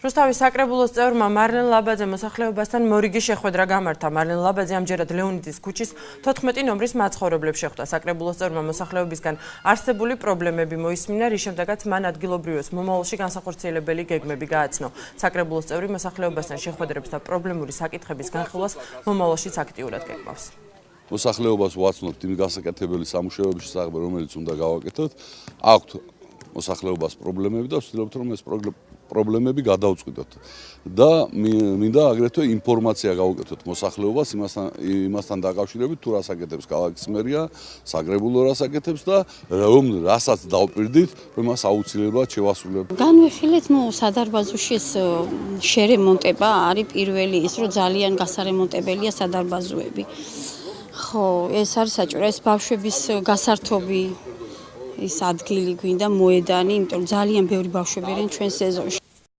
რუსთავის საკრებულოს წევრმა მარლენ ლაბაძე მოსახლეობასთან მორიგი შეხვედრა გამართა. მარლენ ლაბაძე ამჯერად ლეონიდის ქუჩის 14 ნომრის მაცხოვრებლებს შეხვდა. საკრებულოს წევრმა მოსახლეობისგან არსებული პრობლემები მოისმინა, რის შემდეგაც მან ადგილობრივებს მომავალში განსახორციელებელი გეგმები გააცნო. საკრებულოს წევრი მოსახლეობასთან შეხვედრებს და პრობლემური საკითხების განხილვას მომავალშიც აქტიურად გეგმავს. მოსახლეობას ვაცნობთ იმ გასაკეთებელი სამუშაოების შესახებ, რომელიც უნდა გავაკეთოთ. აქვთ მოსახლეობას პრობლემები და ვცდილობთ, რომ ეს პრობლემები გადავწყვიტოთ. და მინდა აგრეთვე ინფორმაცია გავუკეთოთ მოსახლეობას იმასთან დაკავშირებით, თუ რას აკეთებს ქალაქის მერია, საკრებულო რას აკეთებს და რასაც დავპირდით, რომ მას აუცილებლად შევასრულებთ. განვიხილეთ, სადარბაზოში ეს შერემონტება არის პირველი ის, რომ ძალიან გასარემონტებელია სადარბაზოები. ხო, ეს არის საჭირო, ეს ბავშვების გასართობი ის ადგილი გვინდა მოედანი, იმიტომ რომ ძალიან ბევრი ბავშვები არიან ჩვენ სეზონში.